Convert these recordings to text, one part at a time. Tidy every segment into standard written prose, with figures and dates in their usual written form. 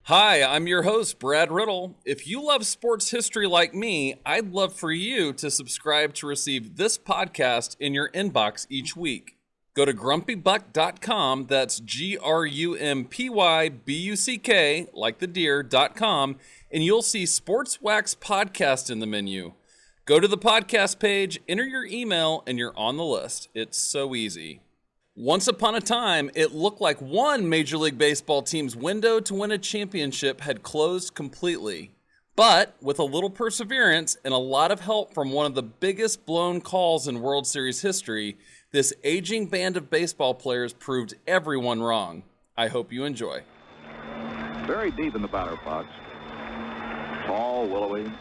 Hi, I'm your host, Brad Riddle. If you love sports history like me, I'd love for you to subscribe to receive this podcast in your inbox each week. Go to grumpybuck.com, that's GRUMPYBUCK, like the deer.com, and you'll see Sports Wax Podcast in the menu. Go to the podcast page, enter your email, and you're on the list. It's so easy. Once upon a time, it looked like one Major League Baseball team's window to win a championship had closed completely. But with a little perseverance and a lot of help from one of the biggest blown calls in World Series history, this aging band of baseball players proved everyone wrong. I hope you enjoy. Very deep in the batter box. Tall, willowy.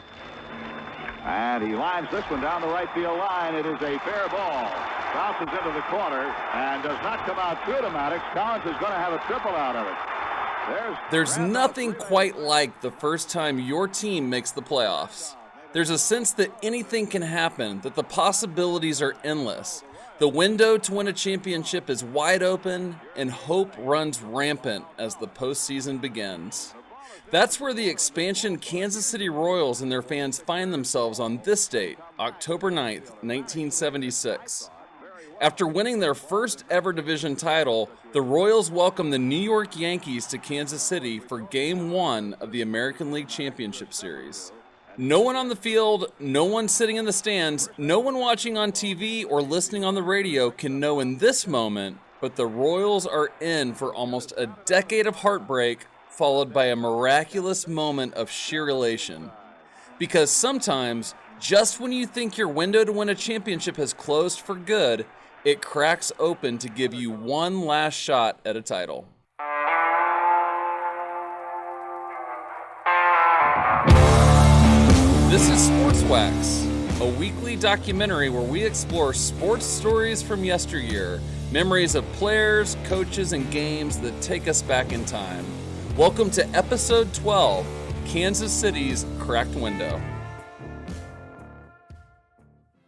And he lines this one down the right field line. It is a fair ball. Bounces into the corner and does not come out good, Maddox. Collins is going to have a triple out of it. There's nothing quite like the first time your team makes the playoffs. There's a sense that anything can happen, that the possibilities are endless. The window to win a championship is wide open, and hope runs rampant as the postseason begins. That's where the expansion Kansas City Royals and their fans find themselves on this date, October 9th, 1976. After winning their first ever division title, the Royals welcome the New York Yankees to Kansas City for Game 1 of the American League Championship Series. No one on the field, no one sitting in the stands, no one watching on TV or listening on the radio can know in this moment, but the Royals are in for almost a decade of heartbreak, followed by a miraculous moment of sheer elation. Because sometimes, just when you think your window to win a championship has closed for good, it cracks open to give you one last shot at a title. This is Sports Wax, a weekly documentary where we explore sports stories from yesteryear, memories of players, coaches, and games that take us back in time. Welcome to episode 12, Kansas City's Cracked Window.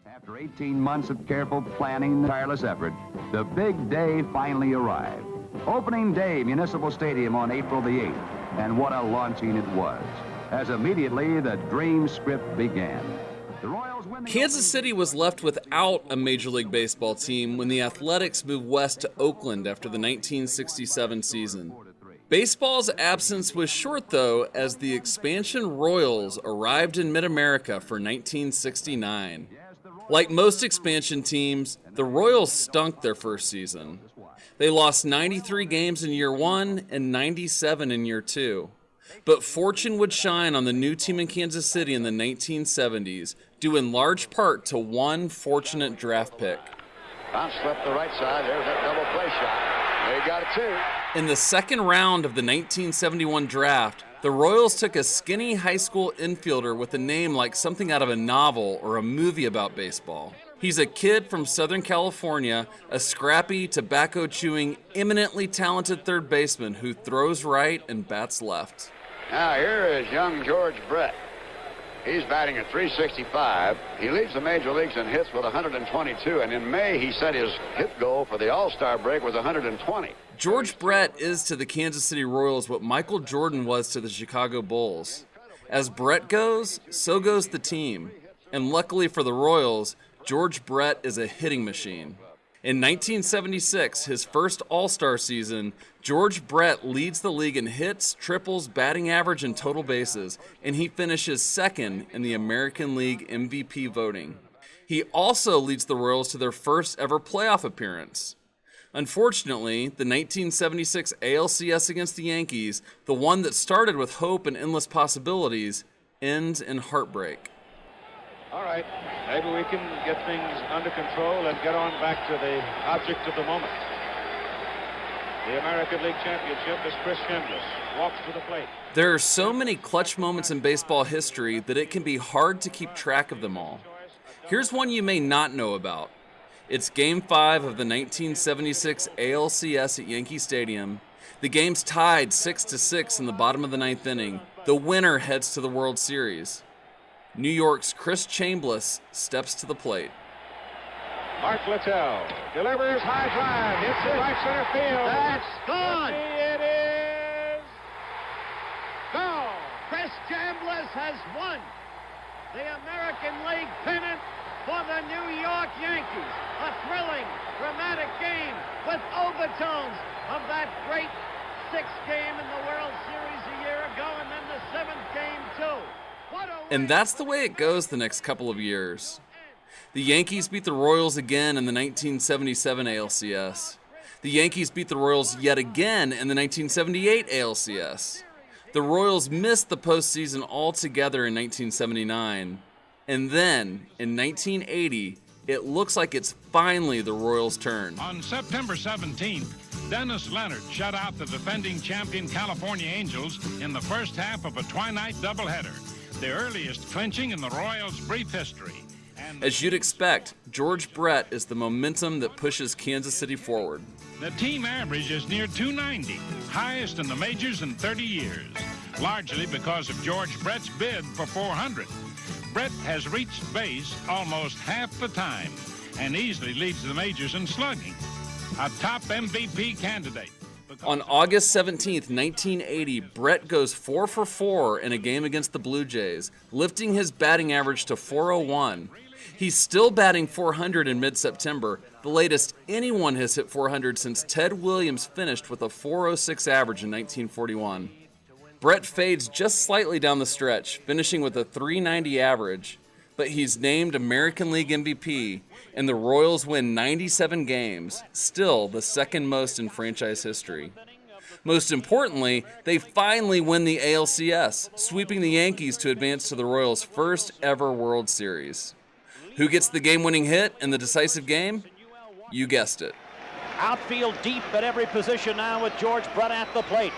After 18 months of careful planning and tireless effort, the big day finally arrived. Opening day, Municipal Stadium on April the 8th, and what a launching it was, as immediately the dream script began. The Royals win the Kansas City was left without a Major League Baseball team when the Athletics moved west to Oakland after the 1967 season. Baseball's absence was short, though, as the expansion Royals arrived in mid-America for 1969. Like most expansion teams, the Royals stunk their first season. They lost 93 games in year one and 97 in year two. But fortune would shine on the new team in Kansas City in the 1970s, due in large part to one fortunate draft pick. Bounce left the right side. There's that double play shot. They got it too. In the second round of the 1971 draft, the Royals took a skinny high school infielder with a name like something out of a novel or a movie about baseball. He's a kid from Southern California, a scrappy, tobacco-chewing, eminently talented third baseman who throws right and bats left. Now here is young George Brett. He's batting at .365. He leads the major leagues in hits with 122, and in May he set his hit goal for the All-Star break was 120. George Brett is to the Kansas City Royals what Michael Jordan was to the Chicago Bulls. As Brett goes, so goes the team. And luckily for the Royals, George Brett is a hitting machine. In 1976, his first All-Star season, George Brett leads the league in hits, triples, batting average, and total bases, and he finishes second in the American League MVP voting. He also leads the Royals to their first ever playoff appearance. Unfortunately, the 1976 ALCS against the Yankees, the one that started with hope and endless possibilities, ends in heartbreak. All right, maybe we can get things under control and get on back to the object of the moment. The American League Championship as Chris Chemness walks to the plate. There are so many clutch moments in baseball history that it can be hard to keep track of them all. Here's one you may not know about. It's Game 5 of the 1976 ALCS at Yankee Stadium. The game's tied 6-6 in the bottom of the ninth inning. The winner heads to the World Series. New York's Chris Chambliss steps to the plate. Mark Littell delivers high drive, hits it right center field. That's gone. It is Chambliss has won the American League pennant for the New York Yankees. A thrilling, dramatic game with overtones of that great sixth game in the World Series a year ago, and then the seventh game too. And that's the way it goes the next couple of years. The Yankees beat the Royals again in the 1977 ALCS. The Yankees beat the Royals yet again in the 1978 ALCS. The Royals missed the postseason altogether in 1979. And then, in 1980, it looks like it's finally the Royals' turn. On September 17th, Dennis Leonard shut out the defending champion California Angels in the first half of a twilight doubleheader, the earliest clinching in the Royals' brief history. As you'd expect, George Brett is the momentum that pushes Kansas City forward. The team average is near 290, highest in the majors in 30 years, largely because of George Brett's bid for 400. Brett has reached base almost half the time and easily leads the majors in slugging. A top MVP candidate. On August 17th, 1980, Brett goes 4 for 4 in a game against the Blue Jays, lifting his batting average to 401. He's still batting 400 in mid-September, the latest anyone has hit 400 since Ted Williams finished with a 406 average in 1941. Brett fades just slightly down the stretch, finishing with a 390 average, but he's named American League MVP, and the Royals win 97 games, still the second most in franchise history. Most importantly, they finally win the ALCS, sweeping the Yankees to advance to the Royals' first ever World Series. Who gets the game-winning hit in the decisive game? You guessed it. Outfield deep at every position now with George Brett at the plate.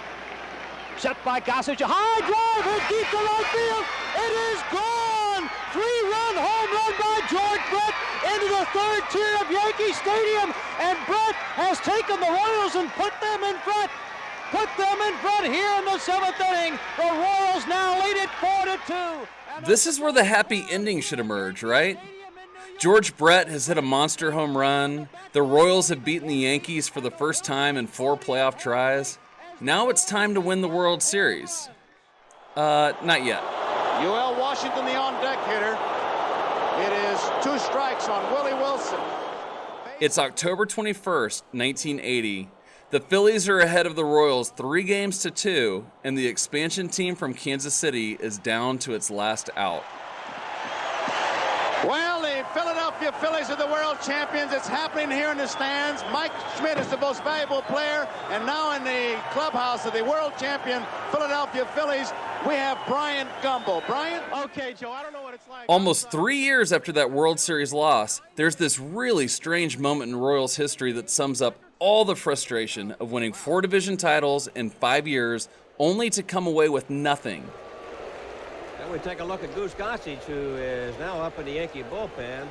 Set by Gossage, a high drive hit deep to right field. It is gone! 3-run home run by George Brett into the third tier of Yankee Stadium, and Brett has taken the Royals and put them in front. Put them in front here in the seventh inning. The Royals now lead it 4-2. This is where the happy ending should emerge, right? George Brett has hit a monster home run. The Royals have beaten the Yankees for the first time in 4 playoff tries. Now it's time to win the World Series. Not yet. UL Washington, the on-deck hitter. It is 2 strikes on Willie Wilson. It's October 21st, 1980. The Phillies are ahead of the Royals 3-2, and the expansion team from Kansas City is down to its last out. Well, the Philadelphia Phillies are the world champions. It's happening here in the stands. Mike Schmidt is the most valuable player. And now in the clubhouse of the world champion Philadelphia Phillies, we have Bryant Gumbel. Bryant? Okay, Joe, I don't know what it's like. Almost 3 years after that World Series loss, there's this really strange moment in Royals history that sums up all the frustration of winning 4 division titles in 5 years, only to come away with nothing. We take a look at Goose Gossage, who is now up in the Yankee bullpen,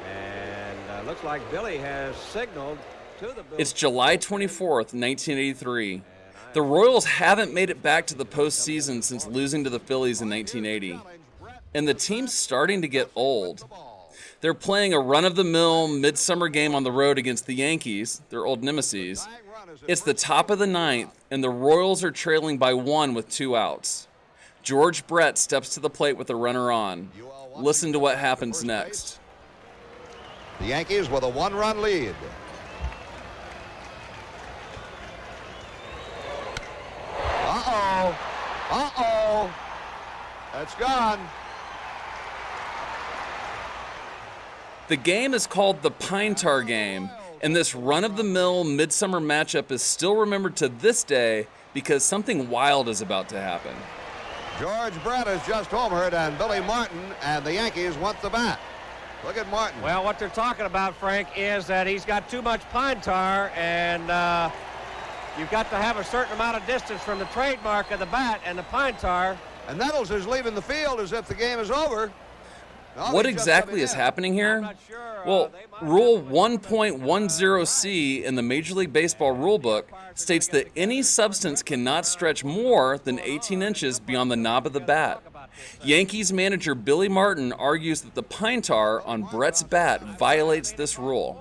and looks like Billy has signaled to the bullpen. It's July 24th, 1983. The Royals haven't made it back to the postseason since losing to the Phillies in 1980, and the team's starting to get old. They're playing a run-of-the-mill midsummer game on the road against the Yankees, their old nemesis. It's the top of the 9th, and the Royals are trailing by 1 with 2 outs. George Brett steps to the plate with a runner on. Listen to what happens next. The Yankees with a 1-run lead. Uh-oh. Uh-oh. That's gone. The game is called the Pine Tar game, and this run-of-the-mill midsummer matchup is still remembered to this day because something wild is about to happen. George Brett has just homered, and Billy Martin and the Yankees want the bat. Look at Martin. Well, what they're talking about, Frank, is that he's got too much pine tar, and you've got to have a certain amount of distance from the trademark of the bat and the pine tar. And Nettles is leaving the field as if the game is over. No, What he's just exactly coming is in. happening here? Well, Rule 1.10C in the Major League Baseball rulebook states that any substance cannot stretch more than 18 inches beyond the knob of the bat. Yankees manager Billy Martin argues that the pine tar on Brett's bat violates this rule.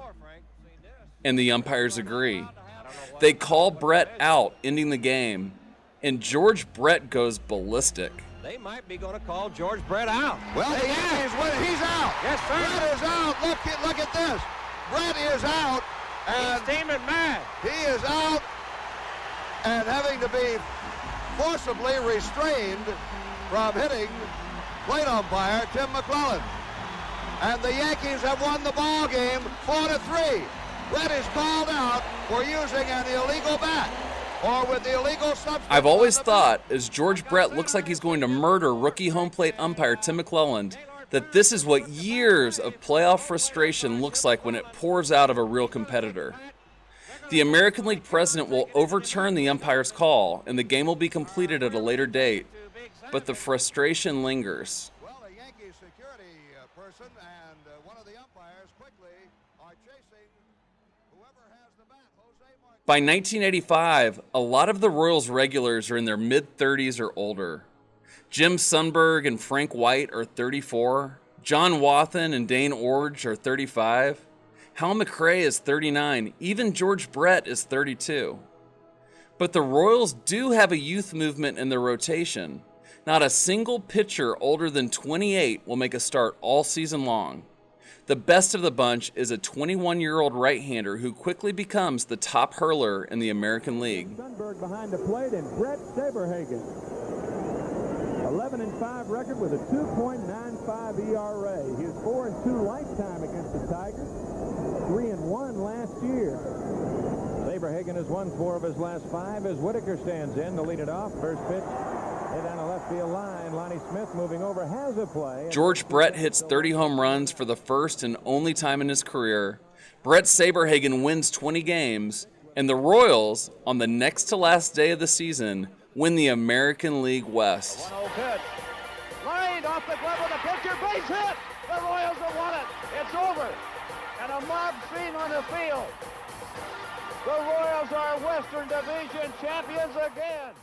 And the umpires agree. They call Brett out, ending the game, and George Brett goes ballistic. They might be going to call George Brett out. Well, he is. He's out. Yes, sir. Brett is out. Look at this. Brett is out. And he's steaming mad. He is out and having to be forcibly restrained from hitting plate umpire Tim McClellan. And the Yankees have won the ball game 4-3. Brett is called out for using an illegal bat or with the illegal substance. I've always thought, as George Brett looks like he's going to murder rookie home plate umpire Tim McClellan, that this is what years of playoff frustration looks like when it pours out of a real competitor. The American League president will overturn the umpire's call, and the game will be completed at a later date, but the frustration lingers. Well, a Yankee security person and one of the umpires quickly are chasing whoever has the bat, Jose Martinez. By 1985, a lot of the Royals regulars are in their mid-30s or older. Jim Sundberg and Frank White are 34. John Wathan and Dane Orge are 35. Hal McRae is 39. Even George Brett is 32. But the Royals do have a youth movement in their rotation. Not a single pitcher older than 28 will make a start all season long. The best of the bunch is a 21-year-old right-hander who quickly becomes the top hurler in the American League. Sundberg behind the plate and Brett Saberhagen. 11-5 record with a 2.95 ERA. He is 4-2 lifetime against the Tigers. 3-1 last year. Saberhagen has won 4 of his last 5 as Whitaker stands in to lead it off. First pitch hit down the left field line. Lonnie Smith moving over has a play. George Brett hits 30 home runs for the first and only time in his career. Brett Saberhagen wins 20 games, and the Royals, on the next to last day of the season, win the American League West. 1-0 pitch. Lined off the glove of the pitcher. Base hit. The Royals have won it. It's over. And a mob scene on the field. The Royals are Western Division champions again.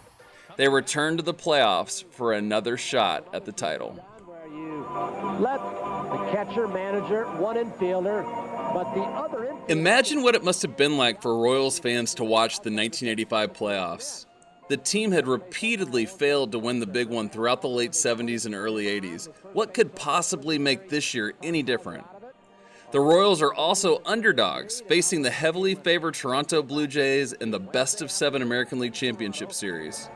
They return to the playoffs for another shot at the title. Where you let the catcher, manager, one infielder, but the other infielder... Imagine what it must have been like for Royals fans to watch the 1985 playoffs. The team had repeatedly failed to win the big one throughout the late 70s and early 80s. What could possibly make this year any different? The Royals are also underdogs, facing the heavily favored Toronto Blue Jays in the best-of-7 American League Championship Series.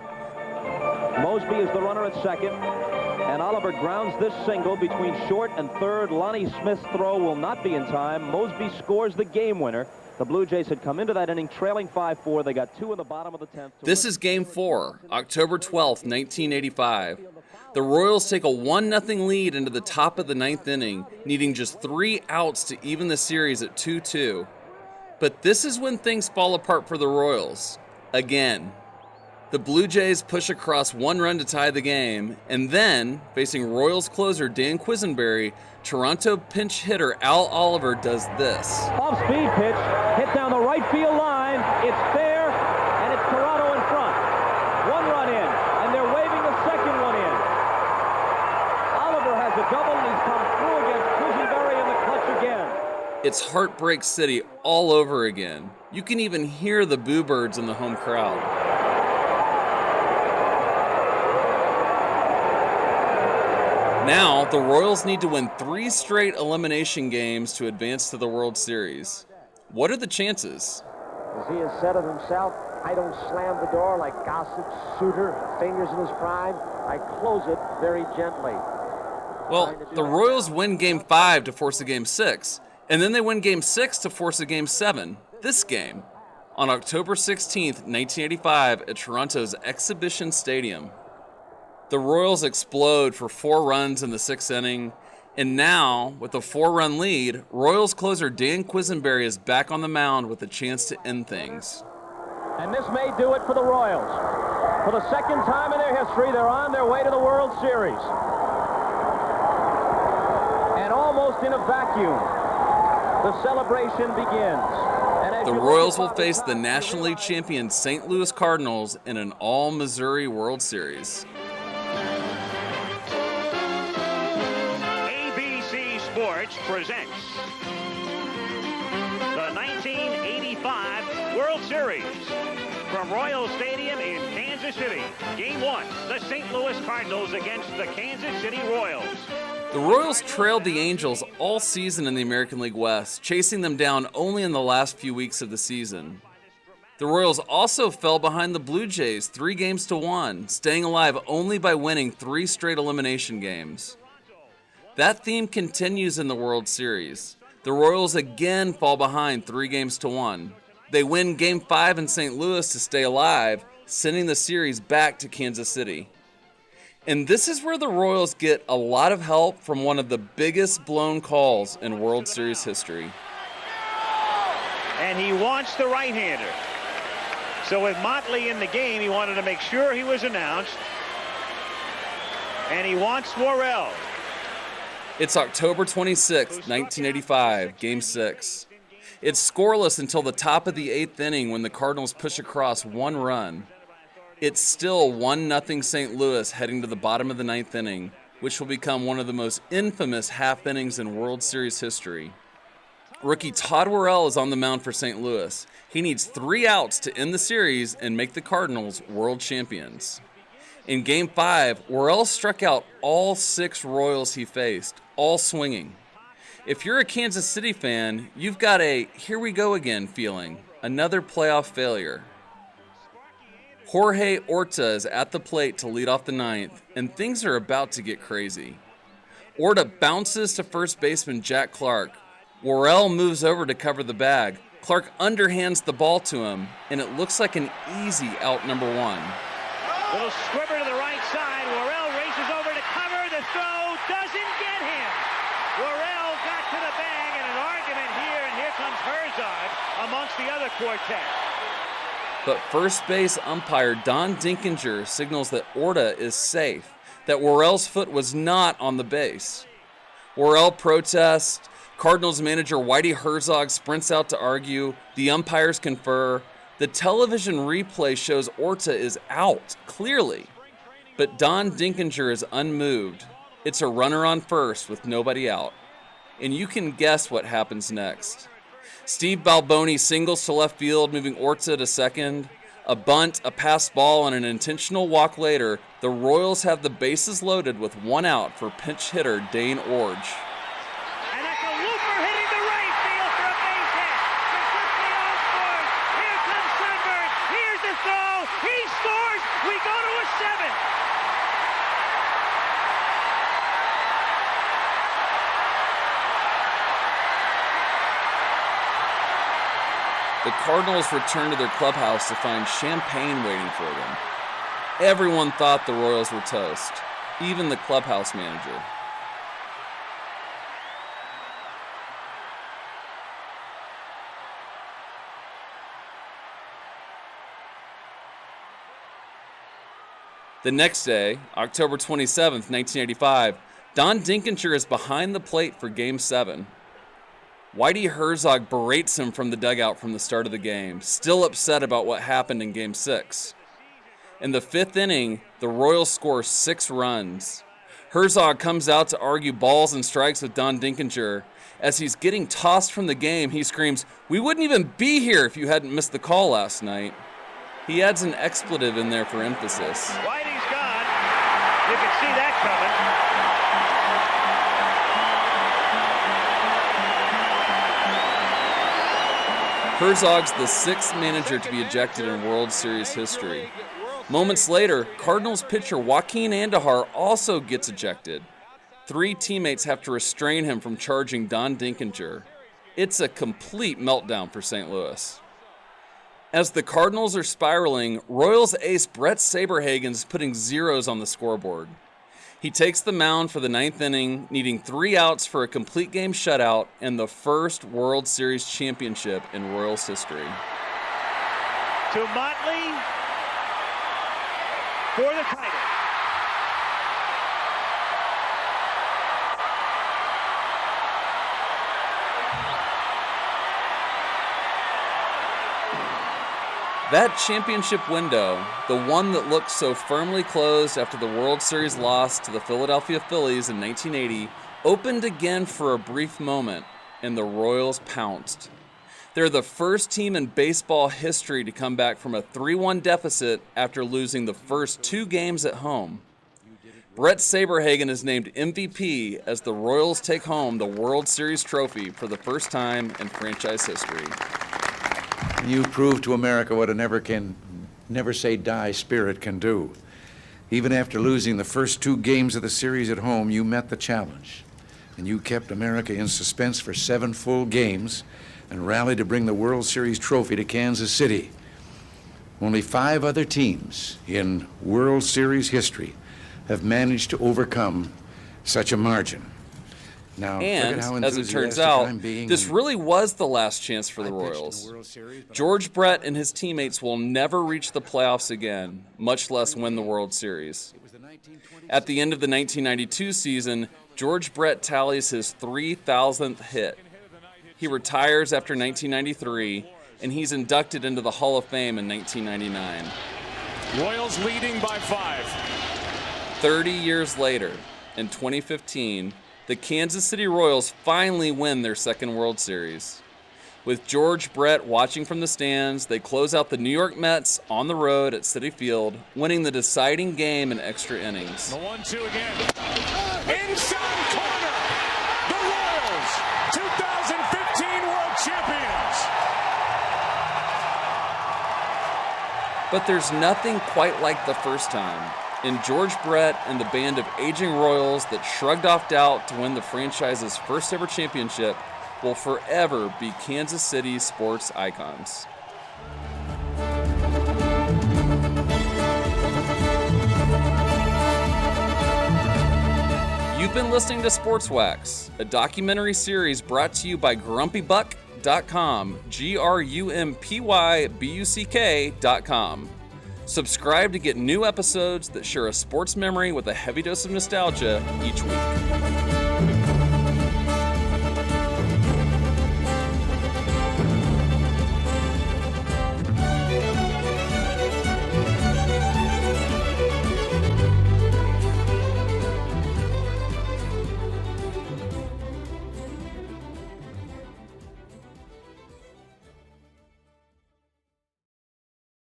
Mosby is the runner at second, and Oliver grounds this single between short and third. Lonnie Smith's throw will not be in time. Mosby scores the game winner. The Blue Jays had come into that inning trailing 5-4. They got 2 in the bottom of the 10th. This is Game 4, October 12th, 1985. The Royals take a 1-0 lead into the top of the 9th inning, needing just 3 outs to even the series at 2-2. But this is when things fall apart for the Royals. Again. The Blue Jays push across 1 run to tie the game, and then, facing Royals closer Dan Quisenberry, Toronto pinch hitter Al Oliver does this. Off-speed pitch, hit down the right field line. It's fair, and it's Toronto in front. 1 run in, and they're waving the second one in. Oliver has a double, and he's come through against Quisenberry in the clutch again. It's Heartbreak City all over again. You can even hear the boo birds in the home crowd. Now, the Royals need to win 3 straight elimination games to advance to the World Series. What are the chances? As he has said of himself, I don't slam the door like Gossett, Suter, fingers in his prime. I close it very gently. Well, the Royals win Game 5 to force a Game 6, and then they win Game 6 to force a Game 7, this game, on October 16th, 1985 at Toronto's Exhibition Stadium. The Royals explode for 4 runs in the 6th inning, and now, with a 4-run lead, Royals closer Dan Quisenberry is back on the mound with a chance to end things. And this may do it for the Royals. For the second time in their history, they're on their way to the World Series. And almost in a vacuum, the celebration begins. The Royals will face the National League champion St. Louis Cardinals in an all-Missouri World Series. Sports presents the 1985 World Series from Royal Stadium in Kansas Kansas City. Game 1, the St. Louis Cardinals against the Kansas City Royals. The Royals trailed the Angels all season in the American League West, chasing them down only in the last few weeks of the season. The Royals also fell behind the Blue Jays 3-1, staying alive only by winning 3 straight elimination games. That theme continues in the World Series. The Royals again fall behind 3-1. They win Game 5 in St. Louis to stay alive, sending the series back to Kansas City. And this is where the Royals get a lot of help from one of the biggest blown calls in World Series history. And he wants the right-hander. So with Motley in the game, he wanted to make sure he was announced. And he wants Worrell. It's October 26, 1985, Game 6. It's scoreless until the top of the 8th inning when the Cardinals push across 1 run. It's still 1-0 St. Louis heading to the bottom of the 9th inning, which will become one of the most infamous half innings in World Series history. Rookie Todd Worrell is on the mound for St. Louis. He needs 3 outs to end the series and make the Cardinals world champions. In Game 5, Worrell struck out all 6 Royals he faced, all swinging. If you're a Kansas City fan, you've got a here we go again feeling, another playoff failure. Jorge Orta is at the plate to lead off the 9th, and things are about to get crazy. Orta bounces to first baseman Jack Clark. Worrell moves over to cover the bag. Clark underhands the ball to him, and it looks like an easy out number 1. Little squibber to the right side. Worrell races over to cover. The throw doesn't get him. Worrell got to the bag, and an argument here, and here comes Herzog amongst the other quartet. But first base umpire Don Dinkinger signals that Orta is safe, that Worrell's foot was not on the base. Worrell protests. Cardinals manager Whitey Herzog sprints out to argue. The umpires confer. The television replay shows Orta is out, clearly. But Don Dinkinger is unmoved. It's a runner on first with nobody out. And you can guess what happens next. Steve Balboni singles to left field, moving Orta to second. A bunt, a pass ball, and an intentional walk later, the Royals have the bases loaded with 1 out for pinch hitter Dane Orge. And that's a looper hitting the right field for a base hit. Cincinnati on scores. Here comes Sunburn. Here's the throw. He scores. We go to a 7th. The Cardinals return to their clubhouse to find champagne waiting for them. Everyone thought the Royals were toast, even the clubhouse manager. The next day, October 27th, 1985, Don Dinkinger is behind the plate for Game 7. Whitey Herzog berates him from the dugout from the start of the game, still upset about what happened in Game 6. In the 5th inning, the Royals score 6 runs. Herzog comes out to argue balls and strikes with Don Dinkinger. As he's getting tossed from the game, he screams, "We wouldn't even be here if you hadn't missed the call last night." He adds an expletive in there for emphasis. Whitey's gone. You can see that coming. Herzog's the 6th manager to be ejected in World Series history. Moments later, Cardinals pitcher Joaquin Andujar also gets ejected. 3 teammates have to restrain him from charging Don Dinkinger. It's a complete meltdown for St. Louis. As the Cardinals are spiraling, Royals ace Brett Saberhagen is putting zeros on the scoreboard. He takes the mound for the 9th inning, needing 3 outs for a complete game shutout and the first World Series championship in Royals history. To Motley for the title. That championship window, the one that looked so firmly closed after the World Series loss to the Philadelphia Phillies in 1980, opened again for a brief moment, and the Royals pounced. They're the first team in baseball history to come back from a 3-1 deficit after losing the first 2 games at home. Brett Saberhagen is named MVP as the Royals take home the World Series trophy for the first time in franchise history. You proved to America what a never say die spirit can do. Even after losing the first 2 games of the series at home, you met the challenge. And you kept America in suspense for 7 full games and rallied to bring the World Series trophy to Kansas City. Only 5 other teams in World Series history have managed to overcome such a margin. Now, and, as it turns out, this really was the last chance for the Royals. George Brett and his teammates will never reach the playoffs again, much less win the World Series. At the end of the 1992 season, George Brett tallies his 3,000th hit. He retires after 1993, and he's inducted into the Hall of Fame in 1999. Royals leading by 5. 30 years later, in 2015, the Kansas City Royals finally win their second World Series. With George Brett watching from the stands, they close out the New York Mets on the road at Citi Field, winning the deciding game in extra innings. The 1-2 again. Inside corner. The Royals, 2015 World Champions. But there's nothing quite like the first time. And George Brett and the band of aging Royals that shrugged off doubt to win the franchise's first ever championship will forever be Kansas City sports icons. You've been listening to Sports Wax, a documentary series brought to you by GrumpyBuck.com, GrumpyBuck.com. Subscribe to get new episodes that share a sports memory with a heavy dose of nostalgia each week.